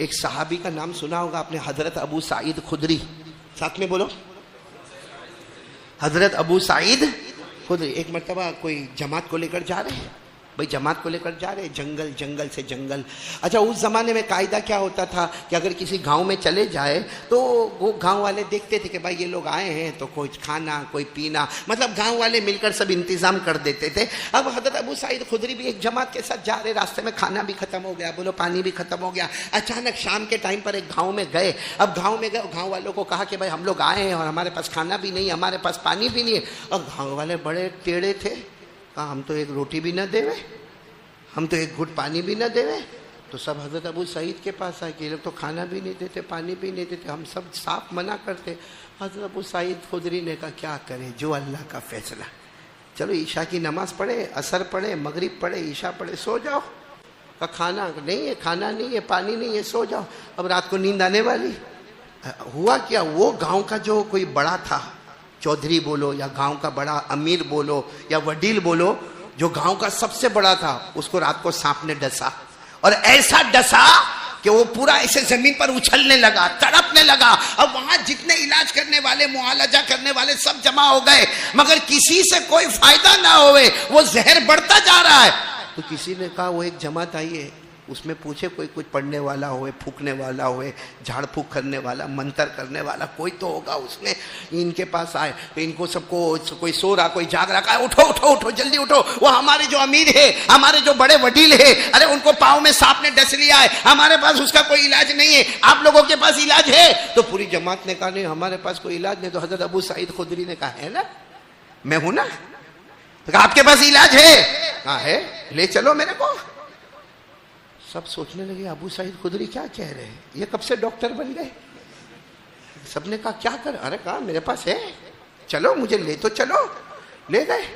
ایک صحابی کا نام سنا ہوگا آپ نے, حضرت ابو سعید خدری. ساتھ میں بولو, حضرت ابو سعید خدری. ایک مرتبہ کوئی جماعت کو لے کر جا رہے ہیں, بھئی جماعت کو لے کر جا رہے, جنگل سے جنگل. اچھا اس زمانے میں قاعدہ کیا ہوتا تھا کہ اگر کسی گاؤں میں چلے جائے تو وہ گاؤں والے دیکھتے تھے کہ بھائی یہ لوگ آئے ہیں تو کوئی کھانا کوئی پینا, مطلب گاؤں والے مل کر سب انتظام کر دیتے تھے. اب حضرت ابو سعید خدری بھی ایک جماعت کے ساتھ جا رہے, راستے میں کھانا بھی ختم ہو گیا, بولو پانی بھی ختم ہو گیا. اچانک شام کے ٹائم پر ایک گاؤں میں گئے. اب گاؤں میں گئے, گاؤں والوں کو کہا کہ بھائی ہم لوگ آئے ہیں اور ہمارے پاس کھانا بھی نہیں, ہمارے پاس پانی بھی نہیں ہے. اور گاؤں والے بڑے ٹیڑھے تھے, کہا ہم تو ایک روٹی بھی نہ دے, ہم تو ایک گھٹ پانی بھی نہ دے. تو سب حضرت ابو سعید کے پاس آئے کہ یہ لوگ تو کھانا بھی نہیں دیتے, پانی بھی نہیں دیتے, ہم سب صاف منع کرتے. حضرت ابو سعید خدری نے کہا کیا کرے, جو اللہ کا فیصلہ. چلو عشاء کی نماز پڑھے, عصر پڑھے, مغرب پڑھے, عشاء پڑھے, سو جاؤ. کہا کھانا نہیں ہے, کھانا نہیں ہے, پانی نہیں ہے, سو جاؤ. اب رات کو نیند آنے والی. ہوا کیا, وہ گاؤں کا جو کوئی بڑا تھا, چودھری بولو یا گاؤں کا بڑا امیر بولو یا وڈیل بولو, جو گاؤں کا سب سے بڑا تھا, اس کو رات کو سانپ نے ڈسا, اور ایسا ڈسا کہ وہ پورا ایسے زمین پر اچھلنے لگا, تڑپنے لگا. اب وہاں جتنے علاج کرنے والے, معالجہ کرنے والے سب جمع ہو گئے, مگر کسی سے کوئی فائدہ نہ ہوئے, وہ زہر بڑھتا جا رہا ہے. تو کسی نے کہا وہ ایک جماعت آئی ہے, اس میں پوچھے کوئی کچھ پڑھنے والا ہوئے, پھونکنے والا ہوئے, جھاڑ پھونک کرنے والا, منتر کرنے والا کوئی تو ہوگا. اس نے ان کے پاس آئے تو ان کو سب کو, کوئی سو رہا کوئی جاگ رہا, کہا اٹھو اٹھو اٹھو جلدی اٹھو, وہ ہمارے جو امیر ہے, ہمارے جو بڑے وڈیل ہے, ارے ان کو پاؤں میں سانپ نے ڈس لیا ہے, ہمارے پاس اس کا کوئی علاج نہیں ہے, آپ لوگوں کے پاس علاج ہے. تو پوری جماعت نے کہا نہیں ہمارے پاس کوئی علاج نہیں. تو حضرت ابو سعید خدری نے کہا ہے نا, میں ہوں نا. تو کہا آپ کے پاس علاج ہے, کہا ہے, لے چلو میرے کو. سب سوچنے لگے ابو سعید خدری کیا کہہ رہے ہیں, یہ کب سے ڈاکٹر بن گئے. سب نے کہا کیا کر, ارے کہا میرے پاس ہے, چلو مجھے لے تو چلو. لے گئے,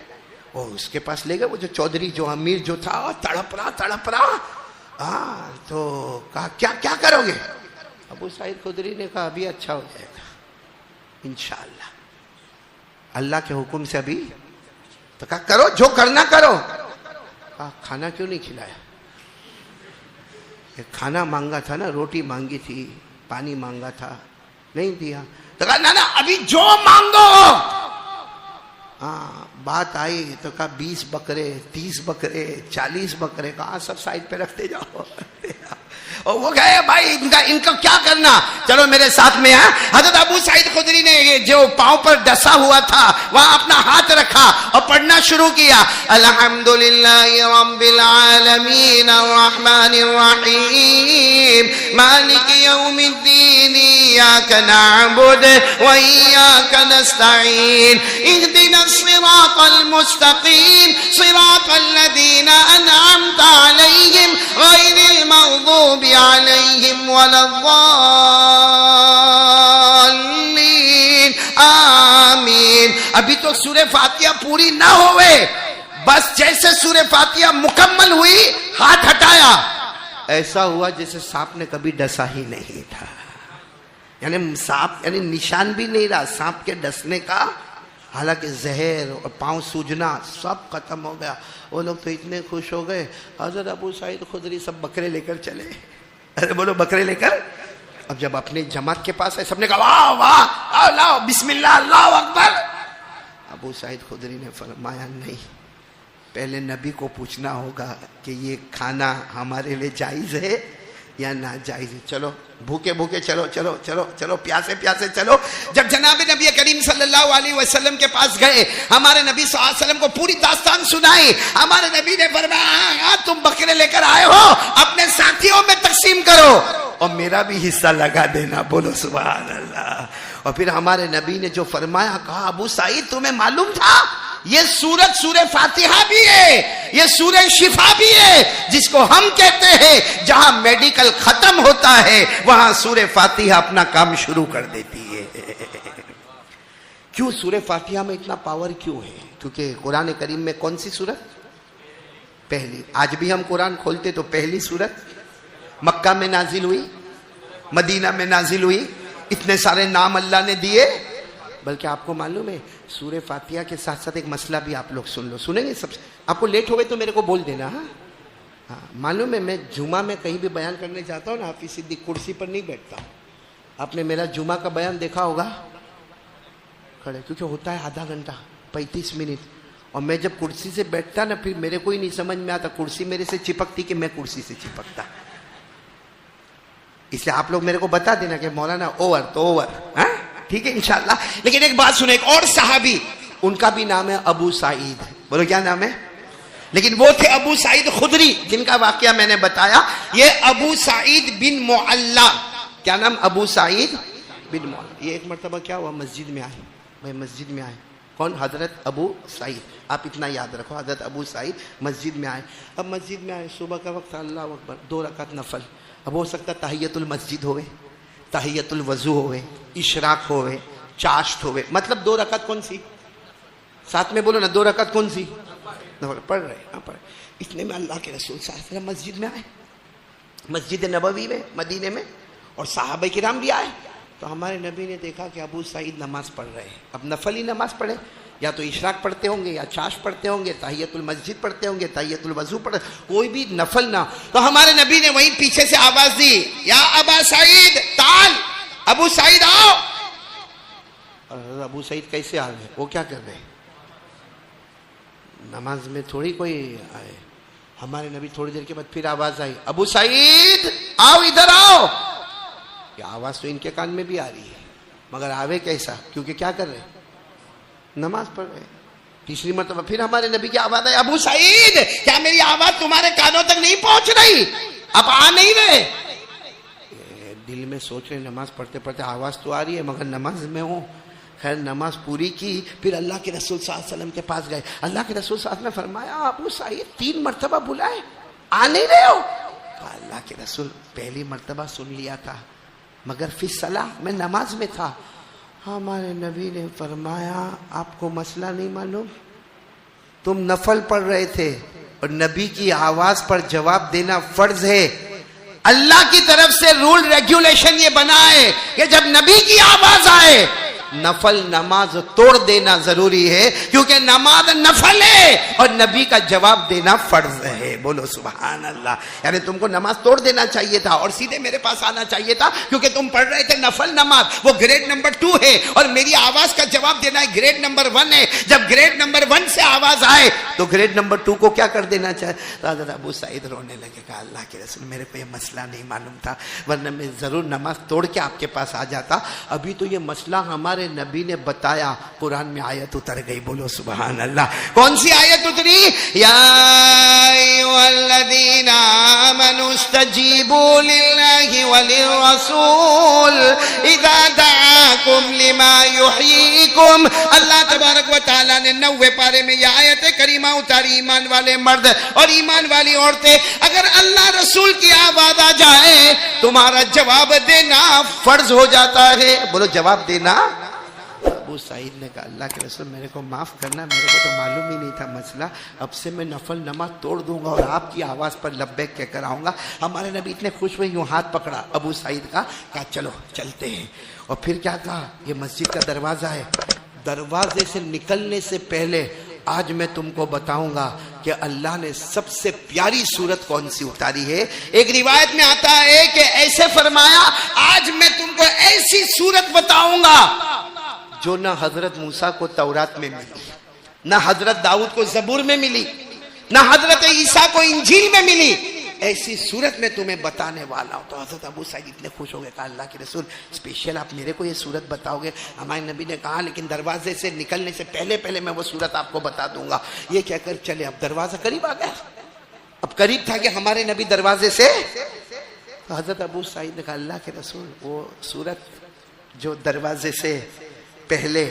اور اس کے پاس لے گئے. وہ جو چودھری جو امیر جو تھا, تڑپ رہا. ہاں تو کہا کیا کرو گے. ابو سعید خدری نے کہا ابھی اچھا ہو جائے گا انشاءاللہ, اللہ کے حکم سے ابھی. تو کہا کرو جو کرنا کرو. کہا کھانا کیوں نہیں کھلایا. کھانا مانگا تھا نا, روٹی مانگی تھی, پانی مانگا تھا, نہیں دیا. تو کہا نا ابھی جو مانگو. ہاں بات آئی تو کہا 20 بکرے, 30 بکرے, 40 بکرے. کہا سب سائڈ پہ رکھتے جاؤ. اور وہ گئے بھائی ان کا کیا کرنا, چلو میرے ساتھ میں. حضرت ابو سعید خدری نے جو پاؤں پر ڈسا ہوا تھا وہاں اپنا ہاتھ رکھا اور پڑھنا شروع کیا. الحمدللہ رب العالمین الرحمن الرحیم مالک یوم الدین ایاک نعبد و ایاک نستعین اهدنا الصراط المستقیم صراط الذین انعمت علیہم غیر المغضوب علیہم ولا الضالین آمین. ابھی تو سورہ فاتحہ پوری نہ ہوئے, بس جیسے سورہ فاتحہ مکمل ہوئی ہاتھ ہٹایا, ایسا ہوا جیسے سانپ نے کبھی ڈسا ہی نہیں تھا. یعنی سانپ یعنی نشان بھی نہیں رہا سانپ کے ڈسنے کا, حالانکہ زہر اور پاؤں سوجنا سب ختم ہو گیا. وہ لوگ تو اتنے خوش ہو گئے. حضرت ابو سعید خدری سب بکرے لے کر چلے. ارے بولو بکرے لے کر. اب جب اپنے جماعت کے پاس آئے, سب نے کہا واہ واہ لاؤ بسم اللہ اللہ اکبر. ابو سعید خدری نے فرمایا نہیں, پہلے نبی کو پوچھنا ہوگا کہ یہ کھانا ہمارے لیے جائز ہے یا ناجائز ہے. چلو بھوکے بھوکے چلو چلو چلو چلو, پیاسے پیاسے چلو. جب جناب نبی کریم صلی اللہ علیہ وسلم کے پاس گئے, ہمارے نبی صلی اللہ علیہ وسلم کو پوری داستان سنائی. ہمارے نبی نے فرمایا تم بکرے لے کر آئے ہو, اپنے ساتھیوں میں تقسیم کرو اور میرا بھی حصہ لگا دینا. بولو سبحان اللہ. اور پھر ہمارے نبی نے جو فرمایا, کہا ابو سعید تمہیں معلوم تھا یہ سورت سورہ فاتحہ بھی ہے, یہ سورہ شفا بھی ہے, جس کو ہم کہتے ہیں جہاں میڈیکل ختم ہوتا ہے وہاں سورہ فاتحہ اپنا کام شروع کر دیتی ہے. کیوں سورہ فاتحہ میں اتنا پاور کیوں ہے؟ کیونکہ قرآن کریم میں کون سی سورت پہلی, آج بھی ہم قرآن کھولتے تو پہلی سورت مکہ میں نازل ہوئی, مدینہ میں نازل ہوئی, اتنے سارے نام اللہ نے دیے. بلکہ آپ کو معلوم ہے سورہ فاتحہ کے ساتھ ساتھ ایک مسئلہ بھی آپ لوگ سن لو, سنیں گے سب. آپ کو لیٹ ہوئے تو میرے کو بول دینا. ہاں ہاں معلوم ہے، میں جمعہ میں کہیں بھی بیان کرنے جاتا ہوں نا، حافظ صدیق کرسی پر نہیں بیٹھتا ہوں. آپ نے میرا جمعہ کا بیان دیکھا ہوگا کھڑے، کیونکہ ہوتا ہے آدھا گھنٹہ 35 منٹ، اور میں جب کرسی سے بیٹھتا نا پھر میرے کو ہی نہیں سمجھ میں آتا کرسی میرے سے چپکتی کہ میں کرسی سے چپکتا. اس لیے آپ لوگ میرے کو بتا دینا کہ مولانا اوور تو اوور، ہاں ٹھیک ہے انشاءاللہ. لیکن ایک بات سنیں، ایک اور صحابی، ان کا بھی نام ہے ابو سعید. بولو کیا نام ہے؟ لیکن وہ تھے ابو سعید خدری، جن کا واقعہ میں نے بتایا. یہ ابو سعید بن معلا، کیا نام؟ ابو سعید بن معلا. یہ ایک مرتبہ کیا ہوا، مسجد میں آئے. بھائی مسجد میں آئے کون؟ حضرت ابو سعید. آپ اتنا یاد رکھو، حضرت ابو سعید مسجد میں آئے. اب مسجد میں آئے، صبح کا وقت، اللہ اکبر، 2 رکعت نفل. اب ہو سکتا تحیت المسجد ہوئے، تحیت الوضو ہوئے، اشراق ہوئے، چاشت ہوئے. مطلب 2 رکعت کون سی؟ ساتھ میں بولو نا، 2 رکعت کون سی؟ پڑھ رہے ہیں، پڑھ. اتنے میں اللہ کے رسول صلی اللہ علیہ وسلم مسجد میں آئے، مسجد نبوی میں مدینے میں، اور صحابہ کرام بھی آئے. تو ہمارے نبی نے دیکھا کہ ابو سعید نماز پڑھ رہے ہیں. اب نفلی نماز پڑھے، یا تو اشراق پڑھتے ہوں گے، یا چاش پڑھتے ہوں گے، تحیت المسجد پڑھتے ہوں گے، تحیت الوضو پڑھتے، کوئی بھی نفل نہ. تو ہمارے نبی نے وہیں پیچھے سے آواز دی، یا ابا سعید تعال، ابو سعید آؤ. اور ابو سعید کیسے آ گئے؟ وہ کیا کر رہے ہیں؟ نماز میں تھوڑی کوئی آئے. ہمارے نبی تھوڑی دیر کے بعد پھر آواز آئی، ابو سعید آؤ، ادھر آؤ. یہ آواز تو ان کے کان میں بھی آ رہی ہے، مگر آوے کیسا؟ کیونکہ کیا کر رہے؟ نماز پڑھ رہے. تیسری مرتبہ پھر ہمارے نبی کی آواز آئی، ابو سعید کیا میری آواز تمہارے کانوں تک نہیں پہنچ رہی؟ آپ آ نہیں رہے؟ دل میں سوچ رہے نماز پڑھتے پڑھتے آواز تو آ رہی ہے مگر نماز میں ہوں. خیر نماز پوری کی، پھر اللہ کے رسول صلی اللہ علیہ وسلم کے پاس گئے. اللہ کے رسول صلی اللہ علیہ وسلم نے فرمایا، ابو سعید 3 مرتبہ بلائے، آ نہیں رہے ہو؟ اللہ کے رسول پہلی مرتبہ سن لیا تھا مگر فی الصلاۃ، میں نماز میں تھا. ہمارے نبی نے فرمایا، آپ کو مسئلہ نہیں معلوم؟ تم نفل پڑھ رہے تھے اور نبی کی آواز پر جواب دینا فرض ہے. اللہ کی طرف سے رول ریگولیشن یہ بنا ہے کہ جب نبی کی آواز آئے نفل نماز توڑ دینا ضروری ہے، کیونکہ نماز نفل ہے اور نبی کا جواب دینا فرض ہے. بولو سبحان اللہ. یعنی تم کو نماز توڑ دینا چاہیے تھا اور سیدھے میرے پاس آنا چاہیے تھا، کیونکہ تم پڑھ رہے تھے نفل نماز، وہ گریڈ نمبر 2 ہے، اور میری آواز کا جواب دینا ہے گریڈ نمبر 1 ہے. جب گریڈ نمبر 1 سے آواز آئے تو گریڈ نمبر 2 کو کیا کر دینا چاہے. حضرت ابو سعید رونے لگے، کہا اللہ کے رسول میرے کو یہ مسئلہ نہیں معلوم تھا، ورنہ میں ضرور نماز توڑ کے آپ کے پاس آ جاتا. ابھی تو یہ مسئلہ ہمارے نبی نے بتایا، قرآن میں آیت اتر گئی. بولو سبحان اللہ. کون سی آیت اتری؟ یا ایھا الذین آمنوا استجیبوا للہ وللرسول اذا دعاکم لما یحییکم. اللہ تبارک و تعالیٰ نے 90 پارے میں یہ آیت کریمہ اتاری. ایمان والے مرد اور ایمان والی عورتیں، اگر اللہ رسول کی آواز آ جائے تمہارا جواب دینا فرض ہو جاتا ہے. بولو جواب دینا. ابو سعید نے کہا اللہ کے رسول میرے کو معاف کرنا، میرے کو تو معلوم ہی نہیں تھا مسئلہ، اب سے میں نفل نماز توڑ دوں گا اور آپ کی آواز پر لبیک کہہ کر آؤں گا. ہمارے نبی اتنے خوش ہوئے، یوں ہاتھ پکڑا ابو سعید کا، کہا چلو چلتے ہیں. اور پھر کیا کہا، یہ مسجد کا دروازہ ہے، دروازے سے نکلنے سے پہلے آج میں تم کو بتاؤں گا کہ اللہ نے سب سے پیاری صورت کون سی اتاری ہے. ایک روایت میں آتا ہے کہ ایسے فرمایا، آج میں تم کو ایسی صورت بتاؤں گا جو نہ حضرت موسیٰ کو تورات میں ملی، نہ حضرت داؤد کو زبور میں ملی، نہ حضرت عیسیٰ کو انجیل میں ملی. ایسی صورت میں تمہیں بتانے والا ہوں. تو حضرت ابو سعید اتنے خوش ہو گئے، کہا اللہ کے رسول اسپیشل آپ میرے کو یہ صورت بتاؤ گے؟ ہمارے نبی نے کہا لیکن دروازے سے نکلنے سے پہلے میں وہ صورت آپ کو بتا دوں گا. یہ کہہ کر چلے. اب دروازہ قریب آ گیا، اب قریب تھا کہ ہمارے نبی دروازے سے. تو حضرت ابو سعید نے کہا اللہ کے رسول وہ صورت جو دروازے سے پہلے،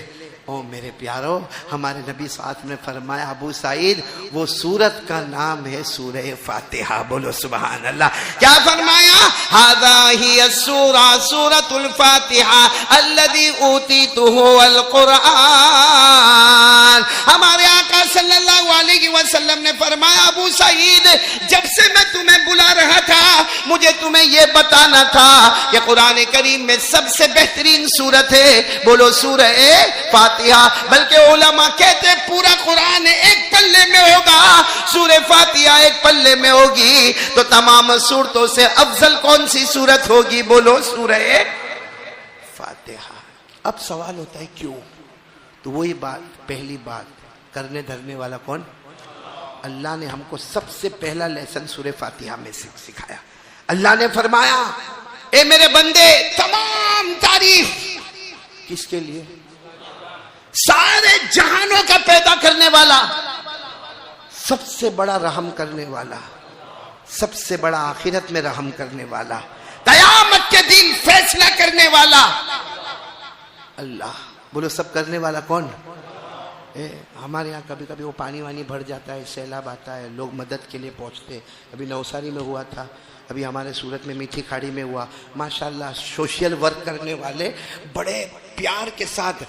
او میرے پیارو، ہمارے نبی صلی اللہ علیہ وسلم نے فرمایا ابو سعید وہ سورت کا نام ہے سورہ فاتحہ. بولو سبحان اللہ. کیا فرمایا؟ ھذا ہی السورہ سورۃ الفاتحہ الذی اوتیتہ القرآن. ہمارے آقا صلی اللہ علیہ وسلم نے فرمایا ابو سعید جب سے میں تمہیں بلا رہا تھا مجھے تمہیں یہ بتانا تھا کہ قرآن کریم میں سب سے بہترین سورت ہے، بولو سورہ فاتحہ. فاتحہ، بلکہ علماء کہتے پورا قرآن ایک پلے میں ہوگا، سورہ فاتحہ ایک پلے میں ہوگی تو تمام سورتوں سے افضل کون سی سورت ہوگی؟ بولو سورہ فاتحہ۔ اب سوال ہوتا ہے کیوں؟ تو وہی بات، پہلی بات، کرنے دھرنے والا کون؟ اللہ نے ہم کو سب سے پہلا لیسن سورہ فاتحہ میں سکھایا۔ اللہ نے فرمایا اے میرے بندے، تمام تعریف کس کے لیے؟ سارے جہانوں کا پیدا کرنے والا، سب سے بڑا رحم کرنے والا، سب سے بڑا آخرت میں رحم کرنے والا، قیامت کے دن فیصلہ کرنے والا اللہ۔ بولو سب کرنے والا کون؟ ہمارے یہاں کبھی کبھی وہ پانی وانی بھر جاتا ہے، سیلاب آتا ہے، لوگ مدد کے لیے پہنچتے، ابھی نوساری میں ہوا تھا، ابھی ہمارے سورت میں میٹھی کھاڑی میں ہوا، ماشاءاللہ سوشل ورک کرنے والے بڑے پیار کے ساتھ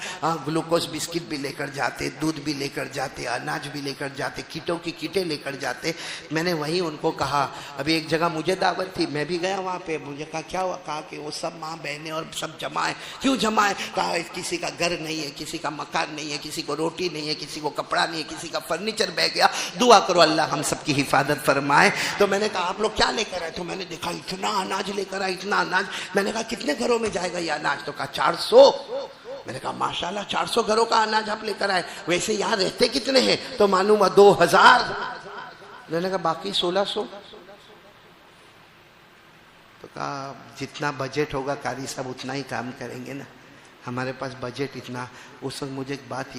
گلوکوز بسکٹ بھی لے کر جاتے، دودھ بھی لے کر جاتے، اناج بھی لے کر جاتے، کیٹوں کی کیٹیں لے کر جاتے۔ میں نے وہیں ان کو کہا، ابھی ایک جگہ مجھے دعوت تھی، میں بھی گیا وہاں پہ، مجھے کہا کیا ہوا؟ کہا کہ وہ سب ماں بہنیں اور سب جمع ہیں۔ کیوں جمع ہے؟ کہا کسی کا گھر نہیں ہے، کسی کا مکان نہیں ہے، کسی کو روٹی نہیں ہے، کسی کو کپڑا نہیں ہے، کسی کا فرنیچر بہ گیا، دعا کرو اللہ ہم سب کی حفاظت فرمائے۔ تو میں نے کہا آپ لوگ کیا لے کر آئے؟ تو میں نے دیکھا اتنا اناج لے کر آئے، اتنا اناج۔ میں نے کہا کتنے گھروں میں جائے گا یہ اناج؟ تو کہا 400۔ میں نے کہا ماشاءاللہ 400 گھروں کا اناج آپ لے کر آئے، ویسے یہاں رہتے کتنے ہیں؟ تو معلوم ہوا 2000۔ میں نے کہا باقی 1600؟ تو کہا جتنا بجٹ ہوگا قاری صاحب اتنا ہی کام کریں گے نا، ہمارے پاس بجٹ اتنا۔ اس وقت مجھے ایک بات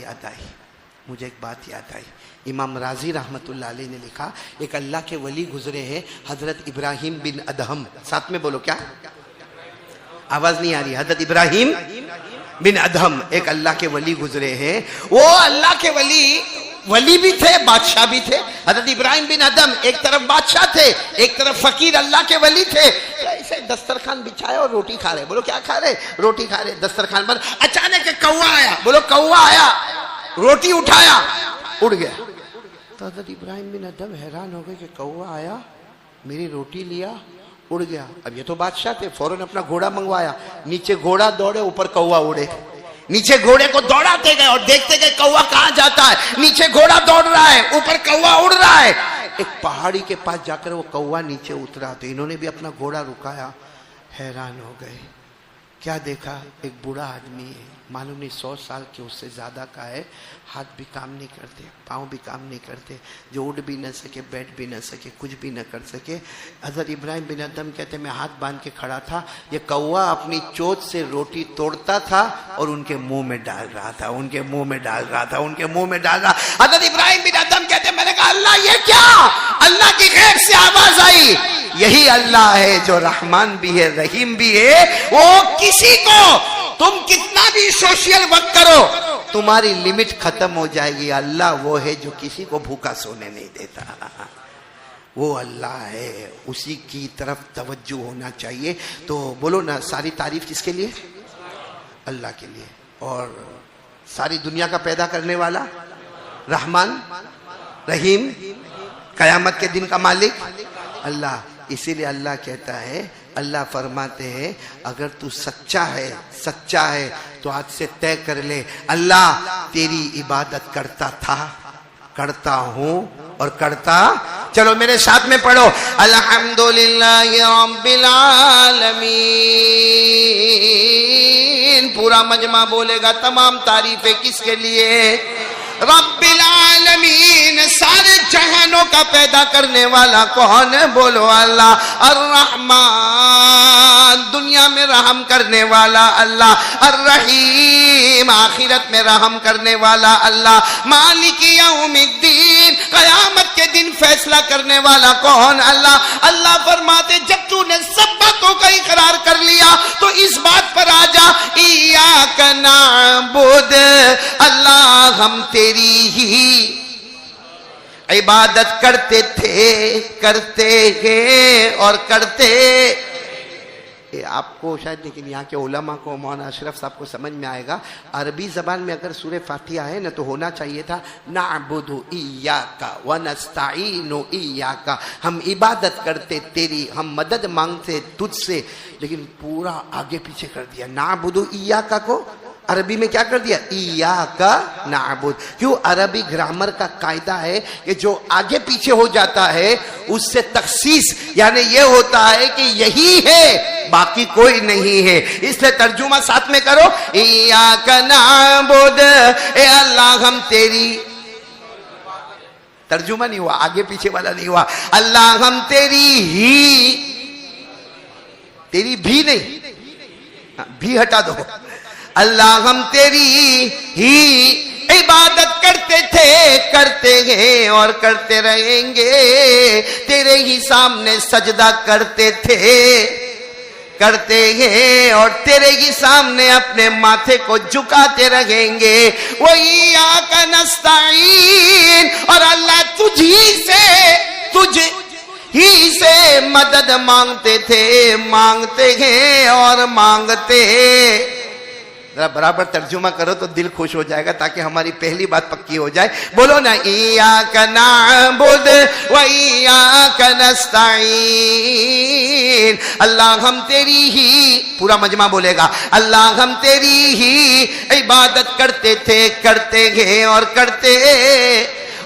یاد آئی، امام رازی رحمت اللہ علیہ نے لکھا، ایک اللہ کے ولی گزرے ہیں حضرت ابراہیم بن ادہم، ساتھ میں بولو کیا؟ آواز نہیں آ رہی۔ حضرت ابراہیم بن ادہم ایک اللہ کے ولی گزرے ہیں، وہ اللہ کے ولی بھی تھے، بادشاہ بھی تھے۔ حضرت ابراہیم بن ادہم ایک طرف بادشاہ تھے، ایک طرف فقیر اللہ کے ولی تھے۔ ایسے دسترخوان بچھایا اور روٹی کھا رہے، بولو کیا کھا رہے؟ روٹی کھا رہے دسترخوان پر، اچانک ایک کوا آیا، بولو کوا آیا، روٹی اٹھایا، اڑ گیا۔ تو حضرت ابراہیم بن ادہم حیران ہو گئے کہ کوا آیا، میری روٹی لیا، اڑ گیا۔ اب یہ تو بادشاہ تھے، فوراً اپنا گھوڑا منگوایا، نیچے گھوڑا دوڑے، اوپر کوا اڑے۔ نیچے گھوڑے کو دوڑاتے گئے اور دیکھتے گئے کوا کہاں جاتا ہے، نیچے گھوڑا دوڑ رہا ہے، اوپر کوا اڑ رہا ہے۔ ایک پہاڑی کے پاس جا کر وہ کوا نیچے اترا تو انہوں نے بھی اپنا گھوڑا رکایا، حیران ہو گئے۔ کیا دیکھا؟ ایک بوڑھا آدمی ہے، معلوم نہیں 100 سال کے اس سے زیادہ کا ہے، ہاتھ بھی کام نہیں کرتے، پاؤں بھی کام نہیں کرتے، جو اٹھ بھی نہ سکے، بیٹھ بھی نہ سکے، کچھ بھی نہ کر سکے۔ حضرت ابراہیم بن ادہم کہتے میں ہاتھ باندھ کے کھڑا تھا، یہ کوا اپنی چوٹ سے روٹی توڑتا تھا اور ان کے منہ میں ڈال رہا تھا، ان کے منہ میں ڈال رہا تھا، ان کے منہ میں ڈال رہا۔ حضرت ابراہیم بن ادہم کہتے میں نے کہا اللہ یہ کیا؟ اللہ کی غیب سے آواز آئی، یہی اللہ ہے جو رحمان بھی ہے، رحیم بھی ہے۔ وہ کسی کو تم کتنا بھی سوشل ورک کرو تمہاری لمٹ ختم ہو جائے گی۔ اللہ وہ ہے جو کسی کو بھوکا سونے نہیں دیتا، وہ اللہ ہے، اسی کی طرف توجہ ہونا چاہیے۔ تو بولو نا، ساری تعریف کس کے لیے؟ اللہ کے لیے۔ اور ساری دنیا کا پیدا کرنے والا رحمان، رحیم، قیامت کے دن کا مالک اللہ۔ اسی لیے اللہ کہتا ہے، اللہ فرماتے ہیں اگر تو سچا ہے تو آج سے طے کر لے، اللہ تیری عبادت کرتا تھا، کرتا ہوں اور کرتا۔ چلو میرے ساتھ میں پڑھو، الحمدللہ رب العالمین۔ پورا مجمع بولے گا تمام تعریفیں کس کے لیے؟ رب العالمین، سارے جہانوں کا پیدا کرنے والا کون ہے؟ بولو اللہ۔ الرحمن، دنیا میں رحم کرنے والا اللہ۔ الرحیم، آخرت میں رحم کرنے والا اللہ۔ مالک یوم الدین، قیامت کے دن فیصلہ کرنے والا کون؟ اللہ۔ اللہ فرماتے جب تو نے سب باتوں کا اقرار کر لیا تو اس بات پر آ جا، ایاک نعبد، اللہ ہم تیری ہی عبادت کرتے تھے، کرتے ہیں اور کرتے۔ آپ کو شاید، لیکن یہاں کے علماء کو، مولانا اشرف صاحب کو سمجھ میں آئے گا، عربی زبان میں اگر سورہ فاتحہ ہے نا تو ہونا چاہیے تھا نعبد ایاک ونستعین ایاک، ہم عبادت کرتے تیری، ہم مدد مانگتے تجھ سے، لیکن پورا آگے پیچھے کر دیا۔ نعبد ایاک کو عربی میں کیا کر دیا؟ ایاک نعبد. کیوں؟ عربی گرامر کا قاعدہ ہے کہ جو آگے پیچھے ہو جاتا ہے اس سے تخصیص یعنی یہ ہوتا ہے کہ یہی ہے باقی کوئی نہیں ہے. اس لیے ترجمہ ساتھ میں کرو. ایاک نعبد، اے اللہ ہم تیری، ترجمہ نہیں ہوا، آگے پیچھے والا نہیں ہوا. اللہ ہم تیری ہی، تیری بھی نہیں، بھی ہٹا دو. اللہ ہم تیری ہی عبادت کرتے تھے، کرتے ہیں اور کرتے رہیں گے. تیرے ہی سامنے سجدہ کرتے تھے، کرتے ہیں اور تیرے ہی سامنے اپنے ماتھے کو جھکاتے رہیں گے. وَإِيَّاكَ نَسْتَعِينُ، اور اللہ تجھ ہی سے مدد مانگتے تھے، مانگتے ہیں اور مانگتے. ذرا برابر ترجمہ کرو تو دل خوش ہو جائے گا تاکہ ہماری پہلی بات پکی ہو جائے. بولو نا، ایاک نعبد و ایاک نستعین. اللہ ہم تیری ہی، پورا مجمع بولے گا، اللہ ہم تیری ہی عبادت کرتے تھے، کرتے ہیں اور کرتے،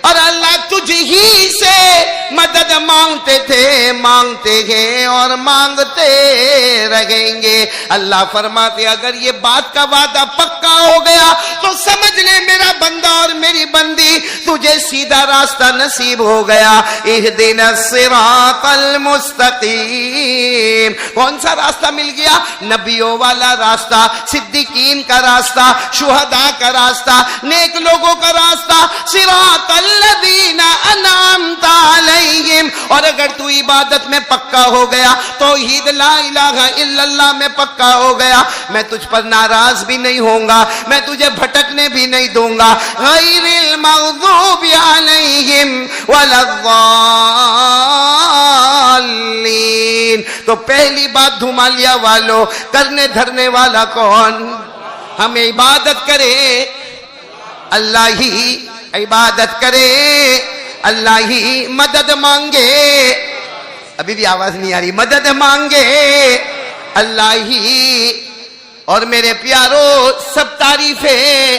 اور اللہ تجھ ہی سے مدد مانگتے تھے، مانگتے ہیں اور مانگتے رہیں گے. اللہ فرماتے اگر یہ بات کا وعدہ پکا ہو گیا تو سمجھ لے میرا بندہ اور میری بندی تجھے سیدھا راستہ نصیب ہو گیا. اہدنا الصراط المستقیم. کون سا راستہ مل گیا؟ نبیوں والا راستہ، صدیقین کا راستہ، شہداء کا راستہ، نیک لوگوں کا راستہ. صراط الذین انعمت علیہم. اور اگر تو عبادت میں پکا ہو گیا، توحید لا الہ الا اللہ میں پکا ہو گیا، میں تجھ پر ناراض بھی نہیں ہوں گا، میں تجھے بھٹکنے بھی نہیں دوں گا. غیر المغضوب علیہم ولا الضالین. تو پہلی بات دھمالیا والو، کرنے دھرنے والا کون؟ ہمیں عبادت کرے اللہ ہی، عبادت کرے اللہ ہی، مدد مانگے، ابھی بھی آواز نہیں آ رہی، مدد مانگے اللہ ہی. اور میرے پیارو سب تعریفیں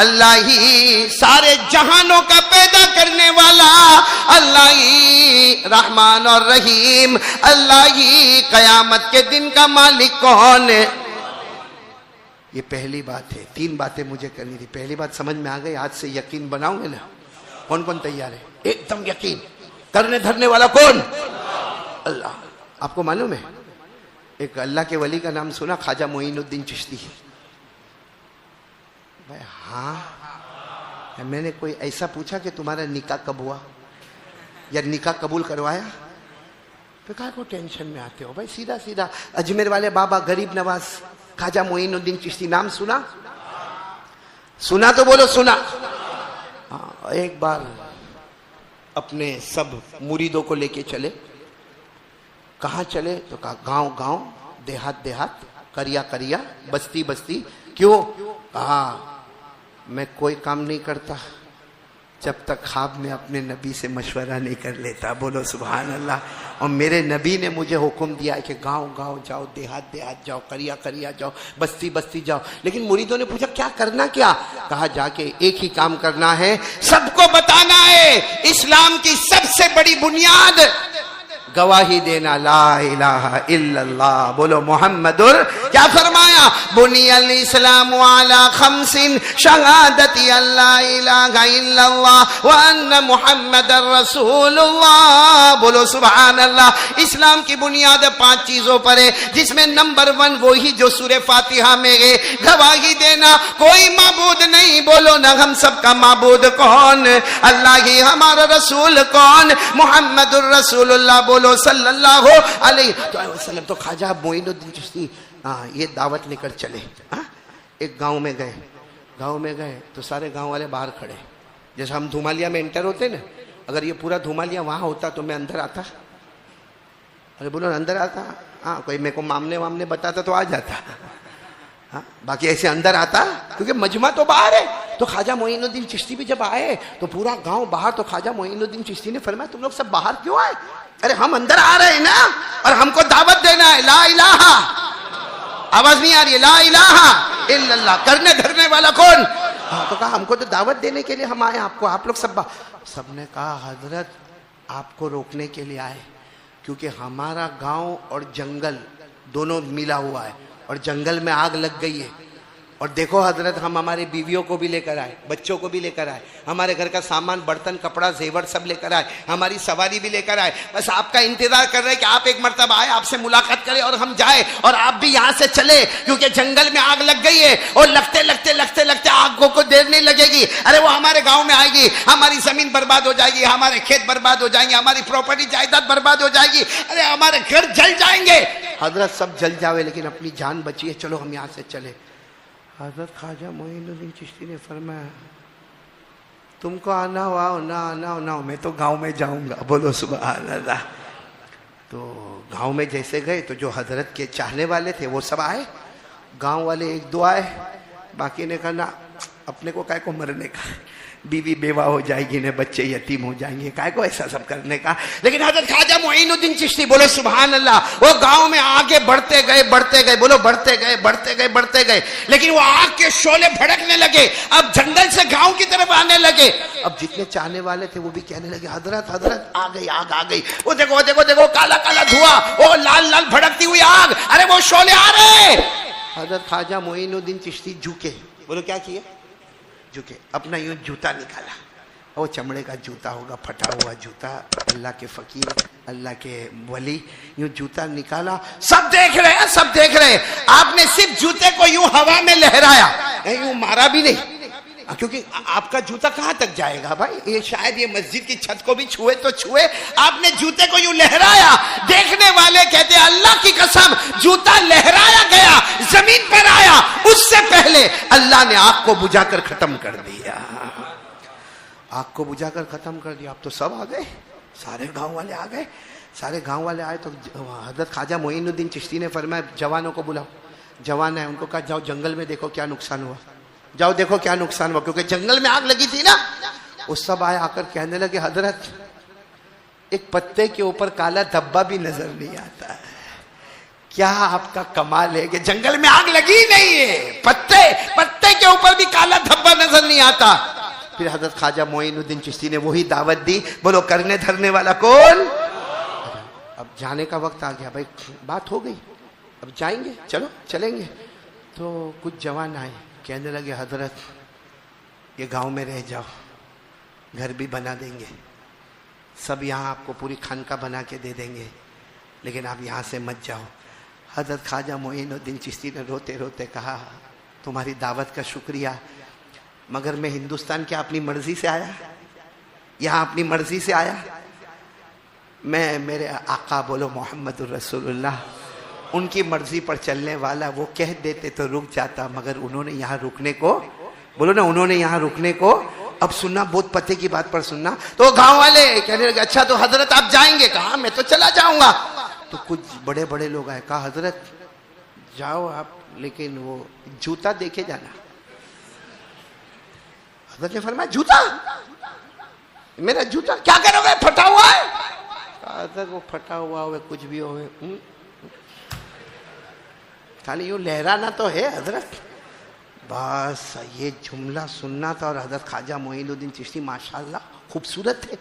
اللہ ہی، سارے جہانوں کا پیدا کرنے والا اللہ ہی، رحمان اور رحیم اللہ ہی. قیامت کے دن کا مالک کون؟ یہ پہلی بات ہے. تین باتیں مجھے کرنی تھی. پہلی بات سمجھ میں آ گئی؟ آج سے یقین بناؤں گے نا؟ کون کون تیار ہے؟ ایک دم یقین. کرنے دھرنے والا کون؟ اللہ. آپ کو معلوم ہے ایک اللہ کے ولی کا نام سنا؟ خواجہ معین الدین چشتی. ہاں، میں نے کوئی ایسا پوچھا کہ تمہارا نکاح کب ہوا یا نکاح قبول کروایا؟ پھر کہا کو ٹینشن میں آتے ہو بھائی؟ سیدھا سیدھا اجمیر والے بابا غریب نواز خواجہ معین الدین چشتی نام سنا؟ سنا تو بولو سنا. ایک بار اپنے سب مریدوں کو لے کے چلے. کہاں چلے تو کہا گاؤں گاؤں، دیہات دیہات، کریا کریا، بستی بستی. کیوں؟ کہا میں کوئی کام نہیں کرتا جب تک خواب میں اپنے نبی سے مشورہ نہیں کر لیتا. بولو سبحان اللہ. اور میرے نبی نے مجھے حکم دیا ہے کہ گاؤں گاؤں جاؤ، دیہات دیہات جاؤ، کریا کریا جاؤ، بستی بستی جاؤ. لیکن مریدوں نے پوچھا کیا کرنا؟ کیا کہا؟ جا کے ایک ہی کام کرنا ہے، سب کو بتانا ہے اسلام کی سب سے بڑی بنیاد گواہی دینا، لا الہ الا اللہ. بولو محمد. کیا فرمایا؟ بنی الاسلام علی خمس، شہادت اللہ الہ الا اللہ وان محمد رسول اللہ. بولو سبحان اللہ. اسلام کی بنیاد 5 چیزوں پر ہے، جس میں نمبر 1 وہی جو سورہ فاتحہ میں ہے، گواہی دینا کوئی معبود نہیں. بولو نا ہم سب کا معبود کون؟ اللہ ہی. ہمارا رسول کون؟ محمد الرسول اللہ. بولو صلی اللہ علیہ وسلم. تو خواجہ معین الدین چشتی یہ دعوت لے کر چلے. ایک گاؤں میں گئے. گاؤں میں گئے تو سارے گاؤں والے باہر کھڑے. جیسے ہم دھومالیا میں انٹر ہوتے نا، اگر یہ پورا دھومالیا وہاں ہوتا تو میں اندر آتا. ارے بولو اندر آتا. ہاں، کوئی میرے کو مامنے وامنے بتاتا تو آ جاتا. باقی ایسے اندر آتا کیونکہ مجمع تو باہر ہے. تو خواجہ معین الدین چشتی بھی جب آئے تو پورا گاؤں باہر. تو خواجہ معین الدین چشتی نے فرمایا تم لوگ سب باہر کیوں آئے؟ ارے ہم اندر آ رہے ہیں نا، اور ہم کو دعوت دینا ہے لا الہ. آواز نہیں آ رہی ہے؟ لا الہ الا اللہ. کرنے دھرنے والا کون؟ ہاں تو کہا ہم کو تو دعوت دینے کے لیے ہم آئے آپ کو، آپ لوگ سب نے کہا حضرت آپ کو روکنے کے لیے آئے، کیونکہ ہمارا گاؤں اور جنگل دونوں ملا ہوا ہے اور جنگل میں آگ لگ گئی ہے. اور دیکھو حضرت ہم ہماری بیویوں کو بھی لے کر آئے، بچوں کو بھی لے کر آئے، ہمارے گھر کا سامان برتن کپڑا زیور سب لے کر آئے، ہماری سواری بھی لے کر آئے. بس آپ کا انتظار کر رہے کہ آپ ایک مرتبہ آئے، آپ سے ملاقات کریں اور ہم جائیں اور آپ بھی یہاں سے چلے، کیونکہ جنگل میں آگ لگ گئی ہے اور لگتے لگتے لگتے لگتے آگ کو دیر نہیں لگے گی. ارے وہ ہمارے گاؤں میں آئے گی، ہماری زمین برباد ہو جائے گی، ہمارے کھیت برباد ہو جائیں گے، ہماری پراپرٹی جائیداد برباد ہو جائے گی، ارے ہمارے گھر جل جائیں گے. حضرت سب جل جاوے لیکن اپنی جان بچی ہے، چلو ہم یہاں سے چلے. حضرت خواجہ معین الدین چشتی نے فرمایا تم کو آنا ہو آؤ، نہ آنا ہو نہ ہو، میں تو گاؤں میں جاؤں گا. بولو سبحان اللہ. تو گاؤں میں جیسے گئے تو جو حضرت کے چاہنے والے تھے وہ سب آئے، گاؤں والے ایک دو آئے، باقی نے کہا نا اپنے کو کائے کو مرنے کا، بیوی بیوہ ہو جائے گی، بچے یتیم ہو جائیں گے، کائے کو ایسا سب کرنے کا. لیکن حضرت خواجہ معین الدین چشتی بولو سبحان اللہ، وہ گاؤں میں آگے بڑھتے گئے بڑھتے گئے، بولو بڑھتے گئے بڑھتے گئے بڑھتے گئے. لیکن وہ آگ کے شعلے بھڑکنے لگے، اب جنگل سے گاؤں کی طرف آنے لگے. اب جتنے چاہنے والے تھے وہ بھی کہنے لگے حضرت حضرت آ گئی آگ آ گئی، وہ دیکھو دیکھو دیکھو کالا کالا دھواں، وہ لال لال بھڑکتی ہوئی آگ، ارے وہ شعلے آ رہے. حضرت خواجہ معین الدین چشتی جھکے، بولو کیا کیا؟ جھکے، اپنا یوں جوتا نکالا، وہ چمڑے کا جوتا ہوگا، پھٹا ہوا جوتا، اللہ کے فقیر اللہ کے ولی، یوں جوتا نکالا. سب دیکھ رہے ہیں سب دیکھ رہے ہیں. آپ نے صرف جوتے کو یوں ہوا میں لہرایا، یوں مارا بھی نہیں، کیونکہ آپ کا جوتا کہاں تک جائے گا بھائی، یہ شاید یہ مسجد کی چھت کو بھی چھوئے تو چھوئے. آپ نے جوتے کو یوں لہرایا، دیکھنے والے کہتے ہیں اللہ کی قسم جوتا لہرایا گیا، زمین پر آیا، اس سے پہلے اللہ نے آگ کو بجھا کر ختم کر دیا. آگ کو بجھا کر ختم کر دیا. اب تو سب آ گئے، سارے گاؤں والے آ گئے. سارے گاؤں والے آئے تو حضرت خواجہ معین الدین چشتی نے فرمایا جوانوں کو بلاؤ. جوان ہے، ان کو کہا جاؤ جنگل میں دیکھو کیا نقصان ہوا، جاؤ دیکھو کیا نقصان ہوا، کیونکہ جنگل میں آگ لگی تھی نا. وہ سب آئے، آ کر کہنے لگے حضرت ایک پتے کے اوپر کالا دھبا بھی نظر نہیں آتا ہے، کیا آپ کا کمال ہے کہ جنگل میں آگ لگی نہیں ہے، پتے کے اوپر بھی کالا دھبا نظر نہیں آتا. پھر حضرت خواجہ معین الدین چشتی نے وہی دعوت دی. بولو کرنے دھرنے والا کون؟ اب جانے کا وقت آ گیا بھائی، بات ہو گئی، اب جائیں گے، چلو چلیں گے. تو کچھ جوان آئے، کہنے لگے حضرت یہ گاؤں میں رہ جاؤ، گھر بھی بنا دیں گے، سب یہاں آپ کو پوری خانقاہ بنا کے دے دیں گے، لیکن آپ یہاں سے مت جاؤ. حضرت خواجہ معین الدین چشتی نے روتے روتے کہا تمہاری دعوت کا شکریہ، مگر میں ہندوستان کیا اپنی مرضی سے آیا، یہاں اپنی مرضی سے آیا؟ میں میرے آقا بولو محمد الرسول اللہ، ان کی مرضی پر چلنے والا، وہ کہہ دیتے تو رک جاتا، مگر انہوں نے یہاں رکنے کو، بولو نا انہوں نے یہاں رکنے کو. اب سننا بہت پتے کی بات پر سننا. تو گاؤں والے کہنے لگے اچھا تو حضرت آپ جائیں گے؟ کہا میں تو چلا جاؤں گا. تو کچھ بڑے بڑے لوگ آئے، کہا حضرت جاؤ آپ، لیکن وہ جوتا دیکھے جانا. حضرت نے فرمایا جوتا؟ میرا جوتا کیا کرو گے، پھٹا ہوا ہے؟ حضرت وہ پھٹا ہوا ہوئے کچھ بھی ہوئے، خالی یوں لہرانا تو ہے حضرت. بس یہ جملہ سننا تھا. اور حضرت خواجہ معین الدین چشتی ماشاءاللہ خوبصورت تھے،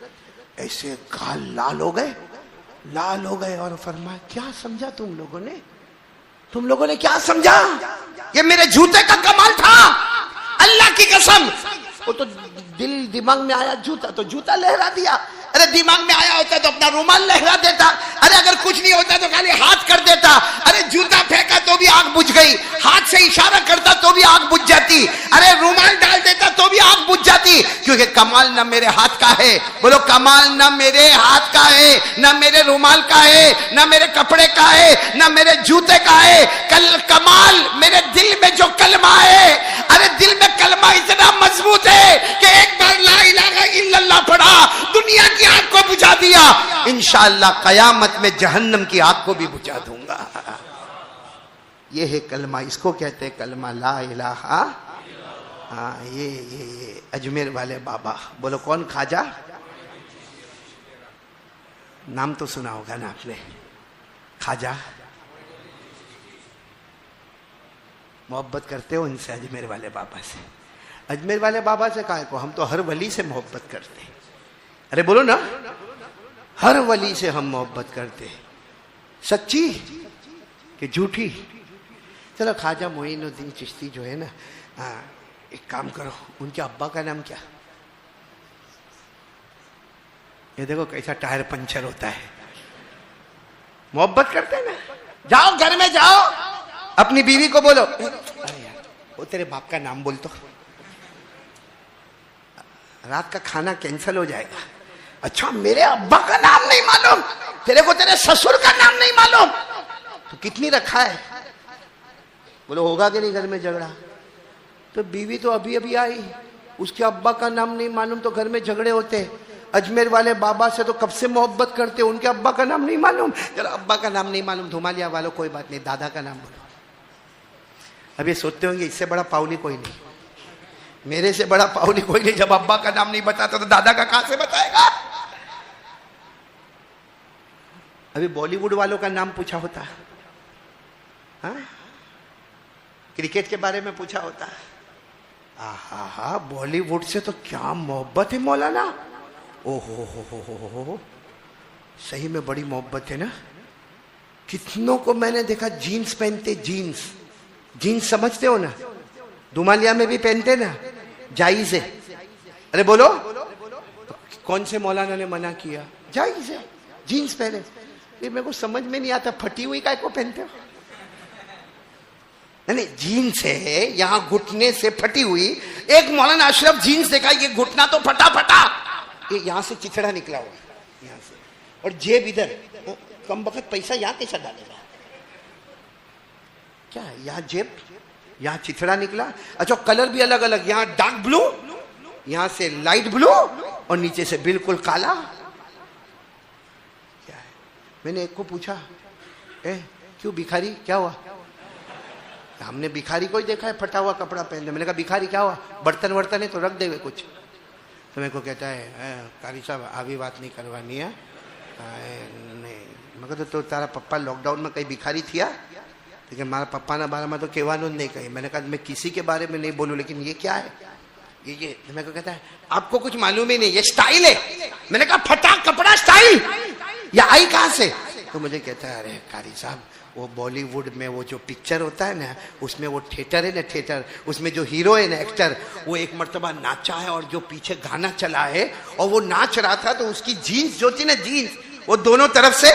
ایسے گال لال ہو گئے اور فرمایا کیا سمجھا تم لوگوں نے کیا سمجھا؟ یہ میرے جوتے کا کمال تھا، اللہ کی قسم. وہ تو دل دماغ میں آیا جوتا، تو جوتا لہرا دیا. ارے دماغ میں آیا ہوتا تو اپنا رومال لہرا دیتا. ارے اگر کچھ نہیں ہوتا تو خالی ہاتھ کر دیتا. ارے جوتا پھینکا تو بھی آگ بجھ گئی، ہاتھ سے اشارہ کرتا تو بھی آگ بجھ جاتی، ارے رومال ڈال دیتا تو بھی آگ بجھ جاتی. کیونکہ کمال نہ میرے ہاتھ کا ہے، بولو کمال نہ میرے ہاتھ کا ہے، نہ میرے رومال کا ہے، نہ میرے کپڑے کا ہے، نہ میرے جوتے کا ہے. کمال میرے دل میں جو کلمہ ہے. ارے دل میں کلمہ اتنا مضبوط ہے کہ ایک بار لا الہ الا اللہ پڑھا، دنیا کی آگ کو بجھا دیا. انشاءاللہ قیامت میں جہنم کی آگ کو بھی بجھا دوں گا. یہ ہے کلمہ، اس کو کہتے ہیں کلمہ لا الہ. ہاں یہ اجمیر والے بابا، بولو کون؟ خواجہ، نام تو سنا ہوگا نا آپ نے، خواجہ محبت کرتے ہو ان سے، اجمیر والے بابا سے. اجمیر والے بابا سے کہا کو، ہم تو ہر ولی سے محبت کرتے ہیں. ارے بولو نا، ہر ولی سے ہم محبت کرتے ہیں. سچی کہ جھوٹی؟ چلو خواجہ معین الدین چشتی جو ہے نا، ایک کام کرو، ان کے ابا کا نام کیا؟ یہ دیکھو کیسا ٹائر پنچر ہوتا ہے. محبت کرتے ہیں نا. جاؤ گھر میں جاؤ، اپنی بیوی کو بولو، ارے یار وہ تیرے باپ کا نام بول تو، رات کا کھانا کینسل ہو جائے گا. اچھا میرے ابا کا نام نہیں معلوم، تیرے کو تیرے سسر کا نام نہیں معلوم، تو کتنی رکھا ہے؟ بولو ہوگا کہ نہیں گھر میں جھگڑا؟ تو بیوی تو ابھی ابھی آئی، اس کے ابا کا نام نہیں معلوم تو گھر میں جھگڑے ہوتے. اجمیر والے بابا سے تو کب سے محبت کرتے، ان کے ابا کا نام نہیں معلوم. چلو ابا کا نام نہیں معلوم، دھومالیا والوں کوئی بات نہیں، دادا کا نام بولو. اب یہ سوچتے ہوں گے اس سے بڑا پاؤلی کوئی نہیں، میرے سے بڑا پاؤلی کوئی نہیں. جب ابا کا نام نہیں بتاتا تو دادا کا کہاں سے بتائے گا؟ ابھی بالی ووڈ والوں کا نام پوچھا ہوتا، ہاں کرکٹ کے بارے میں پوچھا ہوتا. آہا بالی ووڈ سے تو کیا محبت ہے مولانا. او ہو صحیح میں بڑی محبت ہے نا. کتنوں کو میں نے دیکھا جینز پہنتے، جینز سمجھتے ہو نا، دھومالیا میں بھی پہنتے نا، جائز ہے. ارے بولو کون سے مولانا نے منع کیا؟ جائز ہے جینز پہنے. یہ میرے کو سمجھ میں نہیں آتا، پھٹی ہوئی کائے کو پہنتے ہو؟ نہیں جینز ہے یہاں گھٹنے سے پھٹی ہوئی. ایک مولانا اشرف جینز دیکھا، یہ گھٹنا تو پھٹا پھٹا، یہ یہاں سے چتڑا نکلا ہوا یہاں سے، اور جیب ادھر. کم وقت پیسہ یہاں کیسا ڈالے گا؟ کیا ہے یہاں جیب، یہاں چتڑا نکلا. اچھا کلر بھی الگ الگ، یہاں ڈارک بلو، یہاں سے لائٹ بلو، اور نیچے سے بالکل کالا. کیا ہے؟ میں نے ایک کو پوچھا، کیوں بھکاری کیا ہوا؟ ہم نے بھکاری کو ہی دیکھا ہے پھٹا ہوا کپڑا پہنتے. میں نے کہا بھکاری کیا ہوا؟ برتن ورتن ہے تو رکھ دے ہوئے کچھ. تو میرے کو کہتا ہے قاری صاحب ابھی بات نہیں کروانی ہے. نہیں میں کہتا تو تارا پپا لاک ڈاؤن میں کہیں بھکاری تھیا؟ لیکن ہمارا پپا نا بارے میں تو کہوانو نہیں کہی. میں نے کہا میں کسی کے بارے میں نہیں بولوں، لیکن یہ کیا ہے؟ یہ میرے کو کہتا ہے آپ کو کچھ معلوم ہی نہیں، یہ سٹائل ہے. میں نے کہا پھٹا کپڑا سٹائل یہ آئی کہاں سے؟ تو مجھے کہتا ہے ارے قاری صاحب وہ بالی ووڈ میں وہ جو پکچر ہوتا ہے نا، اس میں وہ تھیٹر ہے نا، تھیٹر اس میں جو ہیرو ہے نا ایکٹر، وہ ایک مرتبہ ناچا ہے اور جو پیچھے گانا چلا ہے اور وہ ناچ رہا تھا تو اس کی جینز جو تھی نا، جینز وہ دونوں طرف سے